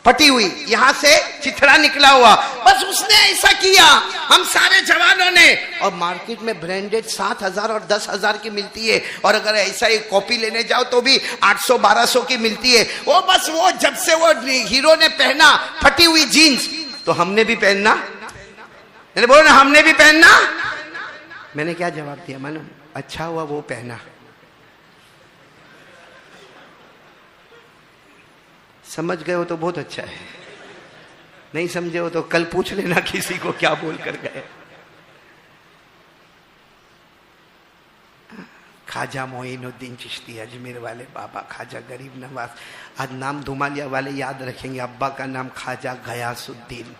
پھٹی ہوئی، یہاں سے چتھڑا نکلا ہوا. بس اس نے ایسا کیا، ہم سارے جوانوں نے. اور مارکیٹ میں برانڈیڈ 7,000 اور 10,000 کی ملتی ہے، اور اگر ایسا ایک کاپی لینے جاؤ تو بھی 800-1200 کی ملتی ہے. وہ بس وہ جب سے وہ ہیرو نے پہنا پھٹی ہوئی جینز تو ہم نے بھی پہننا. میں نے بولا نا ہم نے بھی پہننا. میں نے کیا جواب دیا معلوم؟ اچھا ہوا وہ پہنا. سمجھ گئے ہو تو بہت اچھا ہے، نہیں سمجھے ہو تو کل پوچھ لینا کسی کو کیا بول کر گئے. خواجہ معین الدین چشتی اجمیر والے بابا، خواجہ غریب نواز. آج نام دھومالیا والے یاد رکھیں گے. ابا کا نام خواجہ غیاث الدین.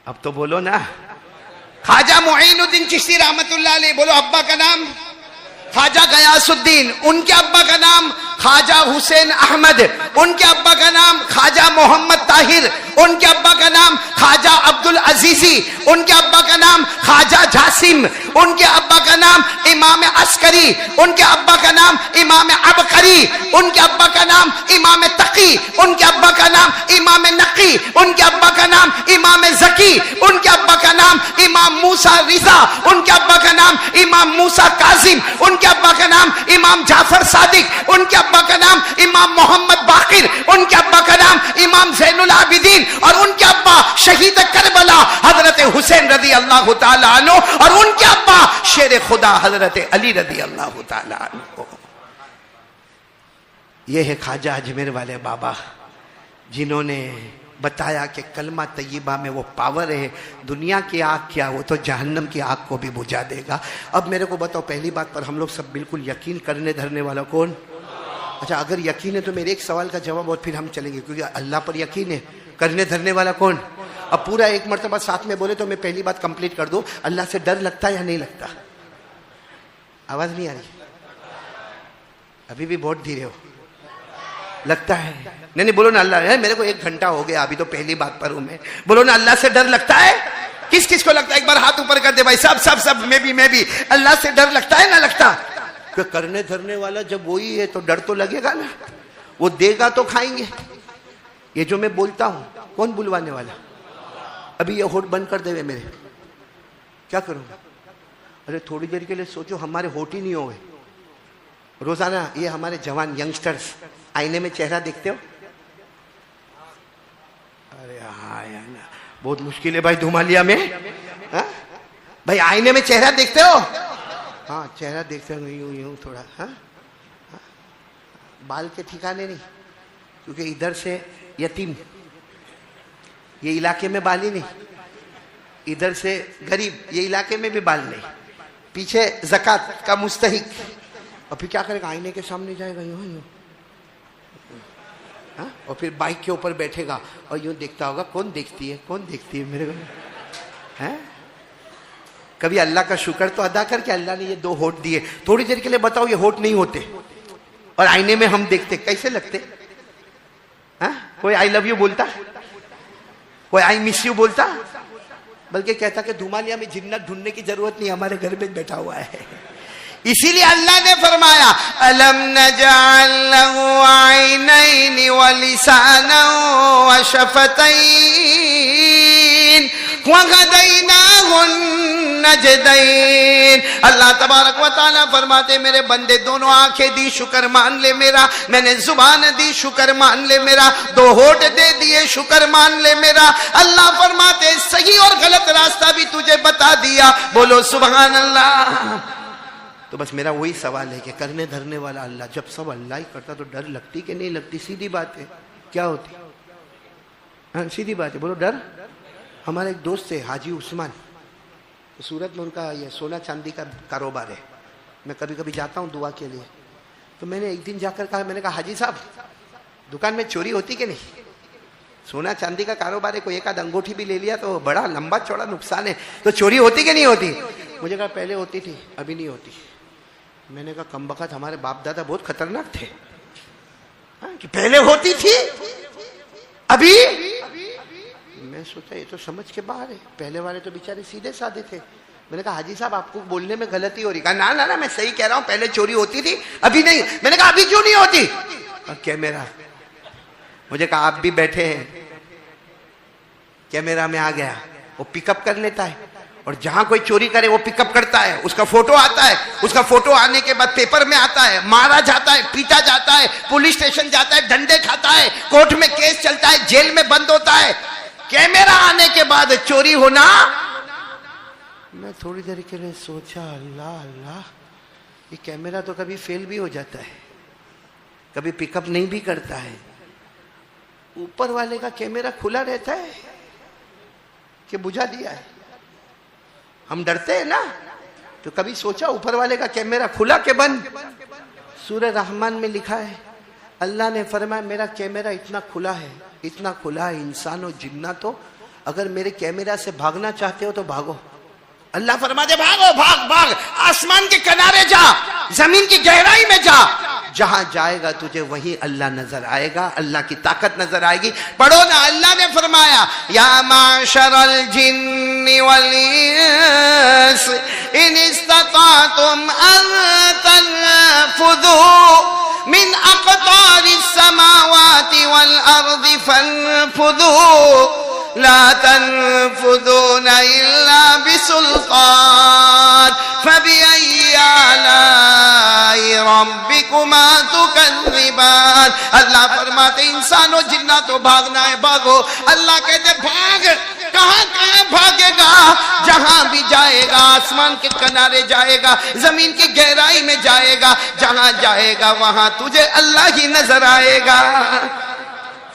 اب تو بولو نا، خواجہ معین الدین چشتی رحمت اللہ علیہ. بولو ابا کا نام خواجہ غیاث الدین، ان کے ابا کا نام خواجہ حسین احمد، ان کے ابا کا نام خواجہ محمد طاہر، ان کے ابا کا نام خواجہ عبد العزیزی، ان کے ابا کا نام خواجہ جاسم، ان کے ابا کا نام امام عسکری، ان کے ابا کا نام امام عبقری، ان کے ابا کا نام امام تقی، ان کے ابا کا نام امام نقی، ان کے ابا کا نام امام زکی، ان کے ابا کا نام امام موسیٰ رضا، ان کے ابا کا نام امام موسیٰ کاظم، ان کے ابا کا نام امام جعفر صادق، ان کے ابا کا نام امام محمد باقر، ان کے ابا کا نام امام زین العابدین، اور ان کے ابا شہید کربلا حضرت حسین رضی اللہ تعالی عنہ، اور ان کے ابا شیر خدا حضرت علی رضی اللہ تعالی عنہ. یہ ہے خواجہ اجمیر والے بابا جنہوں نے بتایا کہ کلمہ طیبہ میں وہ پاور ہے. دنیا کی آگ کیا، وہ تو جہنم کی آگ کو بھی بجھا دے گا. اب میرے کو بتاؤ پہلی بات پر ہم لوگ سب بالکل یقین کرنے دھرنے والا کون؟ اچھا اگر یقین ہے تو میرے ایک سوال کا جواب اور پھر ہم چلیں گے، کیونکہ اللہ پر یقین ہے. کرنے دھرنے والا کون؟ اب پورا ایک مرتبہ ساتھ میں بولے تو میں پہلی بات کمپلیٹ کر دوں. اللہ سے ڈر لگتا ہے یا نہیں لگتا؟ آواز نہیں آ رہی؟ ابھی بھی بہت دھیرے ہو. لگتا ہے؟ نہیں بولو نا اللہ ہے. میرے کو 1 گھنٹہ ہو گیا ابھی تو پہلی بات پر ہوں میں. بولو نا اللہ سے ڈر لگتا ہے. کس کس کو لگتا ہے؟ ایک بار ہاتھ اوپر کر دے بھائی. سب میں بھی. اللہ سے ڈر لگتا ہے نہ لگتا؟ کہ کرنے دھرنے والا جب وہی ہے تو ڈر تو لگے گا نا. وہ دے گا تو کھائیں گے. یہ جو میں بولتا ہوں کون بلوانے والا؟ ابھی یہ ہوٹ بند کر دے میرے، کیا کروں؟ ارے تھوڑی دیر کے لیے سوچو، ہمارے ہوٹ ہی نہیں ہوئے. روزانہ یہ ہمارے جوان ینگسٹرز آئینے میں چہرہ دیکھتے ہو؟ ارے ہاں یار بہت مشکل ہے بھائی دھومالیا میں. بھائی آئینے میں چہرہ دیکھتے ہو؟ ہاں چہرہ دیکھتے ہو یوں تھوڑا. بال کے ٹھکانے نہیں، کیونکہ ادھر سے یتیم، یہ علاقے میں بال ہی نہیں. ادھر سے غریب، یہ علاقے میں بھی بال نہیں. پیچھے زکوٰۃ کا مستحق، اور پھر کیا کرے گا؟ آئینے کے سامنے جائے گا یوں اور پھر بائک کے اوپر بیٹھے گا اور یوں دیکھتا ہوگا کون دیکھتی ہے میرے کو. کبھی اللہ کا شکر تو ادا کر کے اللہ نے یہ 2 ہوٹ دیے. تھوڑی دیر کے لیے بتاؤ یہ ہوٹ نہیں ہوتے اور آئینے میں ہم دیکھتے کیسے لگتے؟ کوئی آئی لو یو بولتا؟ کوئی آئی مس یو بولتا؟ بلکہ کہتا کہ دھومالیا میں جنت ڈھونڈنے کی ضرورت نہیں، ہمارے گھر میں بیٹھا ہوا ہے. اسی لیے اللہ نے فرمایا الم نجعل له عینین ولسانا وشفتین وہدیناہ النجدین. اللہ تبارک و تعالیٰ فرماتے میرے بندے دونوں آنکھیں دی شکر مان لے میرا، میں نے زبان دی شکر مان لے میرا، 2 ہونٹ دے دیے شکر مان لے میرا. اللہ فرماتے صحیح اور غلط راستہ بھی تجھے بتا دیا. بولو سبحان اللہ. تو بس میرا وہی سوال ہے کہ کرنے دھرنے والا اللہ، جب سب اللہ ہی کرتا تو ڈر لگتی کہ نہیں لگتی؟ سیدھی بات ہے. کیا ہوتی؟ سیدھی بات ہے. بولو ڈر. ہمارے ایک دوست ہے حاجی عثمان، سورت میں ان کا یہ سونا چاندی کا کاروبار ہے. میں کبھی کبھی جاتا ہوں دعا کے لیے. تو میں نے ایک دن جا کر کہا، میں نے کہا حاجی صاحب دکان میں چوری ہوتی کہ نہیں؟ سونا چاندی کا کاروبار ہے، کوئی ایک آدھ انگوٹھی بھی لے لیا تو بڑا لمبا چوڑا نقصان ہے، تو چوری ہوتی کہ نہیں ہوتی؟ مجھے کہا پہلے ہوتی تھی ابھی نہیں ہوتی. میں نے کہا کم بخت ہمارے باپ دادا بہت خطرناک تھے کہ پہلے ہوتی تھی ابھی. میں سوچا یہ تو سمجھ کے باہر ہے. پہلے والے تو بیچارے سیدھے سادے تھے. میں نے کہا حاجی صاحب آپ کو بولنے میں غلطی ہو رہی. کہا نا میں صحیح کہہ رہا ہوں، پہلے چوری ہوتی تھی ابھی نہیں. میں نے کہا ابھی کیوں نہیں ہوتی؟ کیمرہ. مجھے کہا آپ بھی بیٹھے ہیں، کیمرہ میں آ گیا، وہ پک اپ کر لیتا ہے، اور جہاں کوئی چوری کرے وہ پک اپ کرتا ہے، اس کا فوٹو آتا ہے، اس کا فوٹو آنے کے بعد پیپر میں آتا ہے، مارا جاتا ہے، پیٹا جاتا ہے، پولیس اسٹیشن جاتا ہے، ڈنڈے کھاتا ہے، کورٹ میں کیس چلتا ہے، جیل میں بند ہوتا ہے. کیمرہ آنے کے بعد چوری ہونا. میں تھوڑی دیر کے لیے سوچا اللہ یہ کیمرہ تو کبھی فیل بھی ہو جاتا ہے، کبھی پک اپ نہیں بھی کرتا ہے. اوپر والے کا کیمرہ کھلا رہتا ہے کہ بجھا دیا ہے؟ ہم ڈرتے ہیں نا. تو کبھی سوچا اوپر والے کا کیمرہ کھلا کہ بند؟ سورہ رحمان میں لکھا ہے اللہ نے فرمایا میرا کیمرہ اتنا کھلا ہے، اتنا کھلا ہے. انسان و جنات ہو، اگر میرے کیمرہ سے بھاگنا چاہتے ہو تو بھاگو. اللہ فرماتے بھاگو، بھاگ آسمان کے کنارے جا، زمین کی گہرائی میں جا. جہاں جائے گا تجھے وہیں اللہ نظر آئے گا، اللہ کی طاقت نظر آئے گی. پڑھو نا اللہ نے فرمایا یا معشر الجن والانس ان استطعتم ان تنفذوا من اقطار السماوات والارض فانفذوا لا تنفذون الا بسلطان فبأي آلاء ربكما تكذبان. اللہ فرماتے انسانوں جناتوں بھاگنا ہے بھاگو. اللہ کہتے بھاگ. کہاں بھاگے گا؟ جہاں بھی جائے گا، آسمان کے کنارے جائے گا، زمین کی گہرائی میں جائے گا، جہاں جائے گا وہاں تجھے اللہ ہی نظر آئے گا.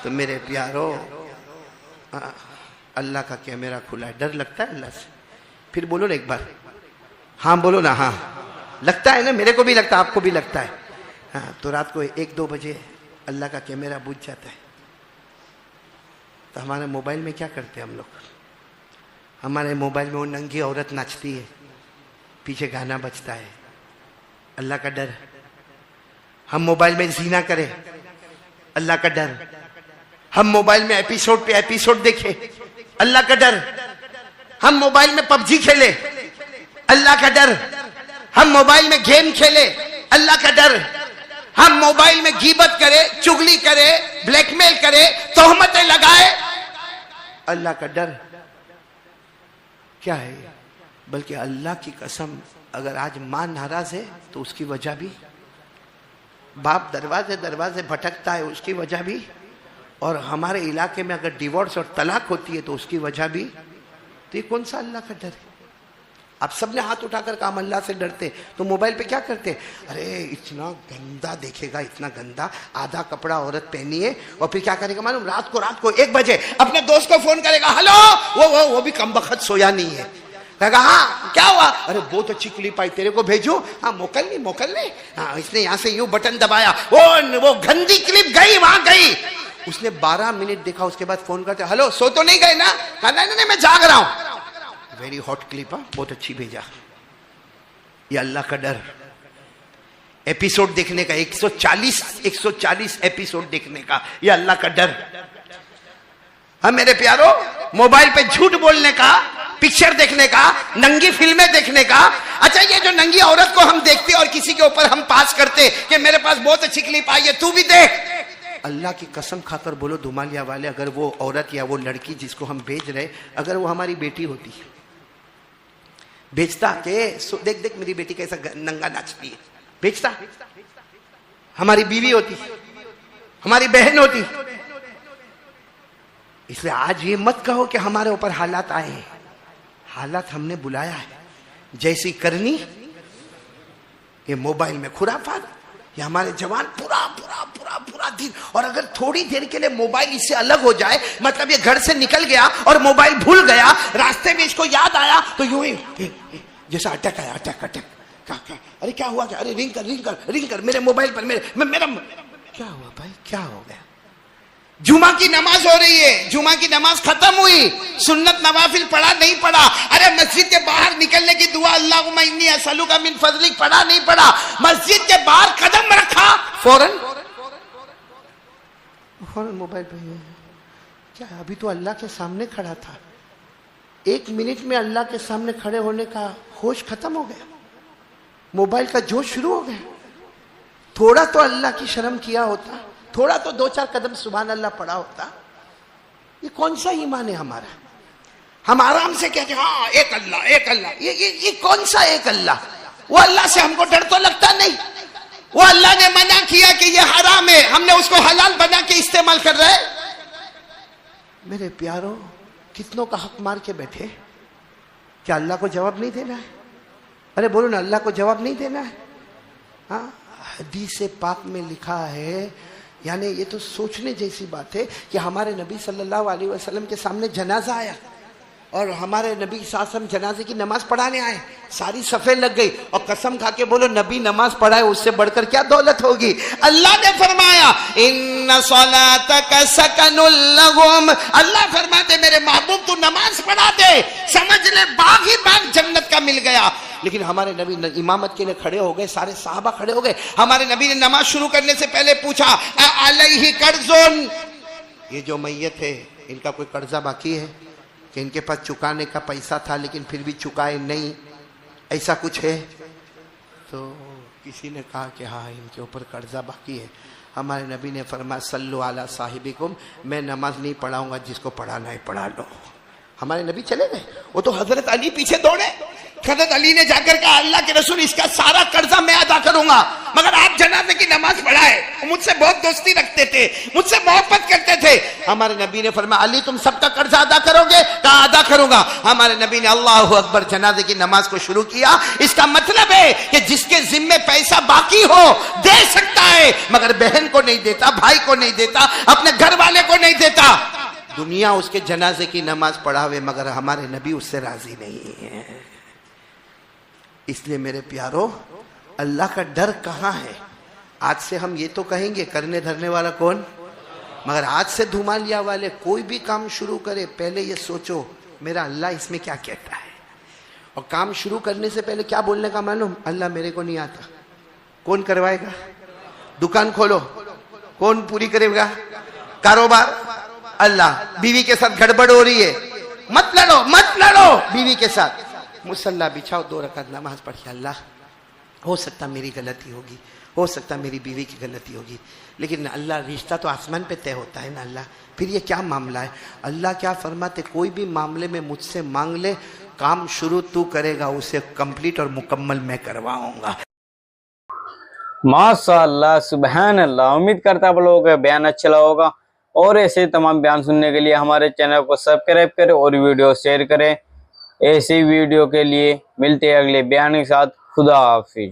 تو میرے پیارو اللہ کا کیمرہ کھلا ہے. ڈر لگتا ہے اللہ سے؟ پھر بولو نا ایک بار. ہاں بولو نا. ہاں لگتا ہے نا. میرے کو بھی لگتا ہے، آپ کو بھی لگتا ہے. ہاں تو رات کو 1-2 بجے اللہ کا کیمرہ بجھ جاتا ہے. تو ہمارے موبائل میں کیا کرتے ہیں ہم لوگ؟ ہمارے موبائل میں وہ ننگی عورت ناچتی ہے، پیچھے گانا بجتا ہے، اللہ کا ڈر۔ ہم موبائل میں زنا کریں، اللہ کا ڈر۔ ہم موبائل میں ایپیسوڈ پہ ایپیسوڈ دیکھیں، اللہ کا ڈر۔ ہم موبائل میں پب جی کھیلے، اللہ کا ڈر۔ ہم موبائل میں گیم کھیلے، اللہ کا ڈر۔ ہم موبائل میں غیبت کرے، چغلی کرے، بلیک میل کرے، تہمتیں لگائے، اللہ کا ڈر۔ کیا ہے؟ بلکہ اللہ کی قسم، اگر آج ماں ناراض ہے تو اس کی وجہ بھی، باپ دروازے دروازے بھٹکتا ہے اس کی وجہ بھی، اور ہمارے علاقے میں اگر ڈیورس اور طلاق ہوتی ہے تو اس کی وجہ بھی۔ تو یہ کون سا اللہ کا ڈر ہے؟ آپ سب نے ہاتھ اٹھا کر کہا ہم اللہ سے ڈرتے، تو موبائل پہ کیا کرتے؟ ارے اتنا گندا دیکھے گا، اتنا گندا، آدھا کپڑا عورت پہنی ہے، اور پھر کیا کرے گا معلوم؟ رات کو 1 بجے اپنے دوست کو فون کرے گا، ہلو، وہ بھی کم بخت سویا نہیں ہے، کہے گا ہاں کیا ہوا؟ ارے بہت اچھی کلپ آئی، تیرے کو بھیجوں؟ ہاں موکل لے۔ ہاں اس نے یہاں سے یوں بٹن دبایا، وہ گندی کلپ گئی وہاں گئی۔ اس نے 12 منٹ دیکھا، اس کے بعد فون کرتے، ہلو سو تو نہیں گئے نا؟ کہا نہیں میں جاگ رہا ہوں۔ ویری ہاٹ کلپ، بہت اچھی بھیجا۔ یہ اللہ کا ڈر۔ ایپیسوڈ دیکھنے کا 140 ایپیسوڈ دیکھنے کا، یہ اللہ کا ڈر۔ ہم میرے پیارو موبائل پہ جھوٹ بولنے کا، پکچر دیکھنے کا، ننگی فلمیں دیکھنے کا۔ اچھا یہ جو ننگی عورت کو ہم دیکھتے اور کسی کے اوپر ہم پاس کرتے کہ میرے پاس بہت اچھی کلپ آئی ہے تو بھی دیکھ، اللہ کی قسم کھا کر بولو دھمالیا والے، اگر وہ عورت یا وہ لڑکی جس کو ہم بھیج رہے، اگر وہ ہماری بیٹی ہوتی، بھیجتا کہ دیکھ میری بیٹی کیسا ننگا ناچتی ہے، بھیجتا؟ ہماری بیوی ہوتی، ہماری بہن ہوتی۔ اس لیے آج یہ مت کہو کہ ہمارے اوپر حالات آئے ہیں، حالات ہم نے بلایا ہے، جیسی کرنی۔ یہ موبائل میں خرافات، یہ ہمارے جوان پورا دن، اور اگر تھوڑی دیر کے لیے موبائل اس سے الگ ہو جائے، مطلب یہ گھر سے نکل گیا اور موبائل بھول گیا، راستے میں اس کو یاد آیا تو یوں ہی جیسا اٹیک آیا، اٹیک۔ ارے کیا ہوا؟ ارے رنگ کر میرے موبائل پر، میرا کیا ہوا بھائی؟ کیا ہو گیا؟ جمعہ کی نماز ہو رہی ہے، جمعہ کی نماز ختم ہوئی، سنت نوافل پڑھا نہیں پڑھا؟ ارے مسجد کے باہر نکلنے کی دعا اللہم انی اسألک من فضلک پڑھا نہیں پڑھا؟ مسجد کے باہر قدم رکھا، فوراً موبائل پہ۔ کیا ابھی تو اللہ کے سامنے کھڑا تھا، 1 منٹ میں اللہ کے سامنے کھڑے ہونے کا ہوش ختم ہو گیا، موبائل کا جوش شروع ہو گیا۔ تھوڑا تو اللہ کی شرم کیا ہوتا، تھوڑا تو 2-4 قدم سبحان اللہ پڑھا ہوتا۔ یہ کون سا ایمان ہے ہمارا؟ ہم آرام سے کہتے ہیں ہاں ایک اللہ، یہ کون سا ایک اللہ؟ وہ اللہ سے ہم کو ڈر تو لگتا نہیں۔ وہ اللہ نے منع کیا کہ یہ حرام ہے، ہم نے اس کو حلال بنا کے استعمال کر رہے۔ میرے پیارو کتنوں کا حق مار کے بیٹھے، کیا اللہ کو جواب نہیں دینا ہے؟ ارے بولو نا، اللہ کو جواب نہیں دینا ہے؟ ہاں حدیث پاک میں لکھا ہے، یعنی یہ تو سوچنے جیسی بات ہے کہ ہمارے نبی صلی اللہ علیہ وسلم کے سامنے جنازہ آیا، اور ہمارے نبی صلی اللہ علیہ وسلم جنازے کی نماز پڑھانے آئے، ساری صفیں لگ گئی، اور قسم کھا کے بولو نبی نماز پڑھائے اس سے بڑھ کر کیا دولت ہوگی؟ اللہ نے فرمایا ان صلاتک سکن لہم، اللہ فرماتے میرے محبوب تو نماز پڑھا دے، سمجھ لے باغ ہی باغ جنت کا مل گیا۔ لیکن ہمارے نبی امامت کے لیے کھڑے ہو گئے، سارے صحابہ کھڑے ہو گئے، ہمارے نبی نے نماز شروع کرنے سے پہلے پوچھا علیہ قرض، یہ جو میت ہے ان کا کوئی قرضہ باقی ہے کہ ان کے پاس چکانے کا پیسہ تھا لیکن پھر بھی چکائے نہیں، ایسا کچھ ہے؟ تو کسی نے کہا کہ ہاں ان کے اوپر قرضہ باقی ہے۔ ہمارے نبی نے فرمایا صلو علی صاحبکم، میں نماز نہیں پڑھاؤں گا، جس کو پڑھانا ہے پڑھا لو۔ ہمارے نبی چلے گئے، وہ تو حضرت علی پیچھے دوڑے۔ حضرت علی نے جا کر کہا اللہ کے رسول اس کا سارا قرضہ میں ادا کروں گا، مگر آپ جنازے کی نماز پڑھائے۔ مجھ سے بہت دوستی رکھتے تھے، مجھ سے محبت کرتے تھے۔ ہمارے نبی نے فرمایا علی تم سب کا قرضہ ادا کرو گے؟ کہا ادا کروں گا۔ ہمارے نبی نے اللہ اکبر جنازے کی نماز کو شروع کیا۔ اس کا مطلب ہے کہ جس کے ذمے پیسہ باقی ہو دے سکتا ہے، مگر بہن کو نہیں دیتا، بھائی کو نہیں دیتا، اپنے گھر والے کو نہیں دیتا۔ دنیا اس کے جنازے کی نماز پڑھاوے مگر ہمارے نبی اس سے راضی نہیں ہے۔ اس لیے میرے پیارو اللہ کا ڈر کہاں ہے؟ آج سے ہم یہ تو کہیں گے کرنے دھرنے والا کون؟ مگر آج سے دھومالیا والے کوئی بھی کام شروع کرے پہلے یہ سوچو میرا اللہ اس میں کیا کہتا ہے، اور کام شروع کرنے سے پہلے کیا بولنے کا معلوم؟ اللہ میرے کو نہیں آتا، کون کروائے گا؟ دکان کھولو کون پوری کرے گا؟ کاروبار اللہ، بیوی کے ساتھ گڑبڑ ہو رہی ہے مت لڑو بیوی کے ساتھ، مصلی بچھاؤ 2 رکعت نماز پڑھی، اللہ ہو سکتا میری غلطی ہوگی، ہو سکتا میری بیوی کی غلطی ہوگی، لیکن اللہ رشتہ تو آسمان پہ طے ہوتا ہے نا اللہ، پھر یہ کیا معاملہ ہے؟ اللہ کیا فرماتے کوئی بھی معاملے میں مجھ سے مانگ لے، کام شروع تو کرے گا اسے کمپلیٹ اور مکمل میں کرواؤں گا۔ ماشاء اللہ، سبحان اللہ۔ امید کرتا آپ لوگوں کا بیان اچھا لگا ہوگا، اور ایسے تمام بیان سننے کے لیے ہمارے چینل کو سبسکرائب کریں اور ویڈیو شیئر کریں۔ ایسی ویڈیو کے لیے ملتے ہیں اگلے بیان کے ساتھ۔ خدا حافظ۔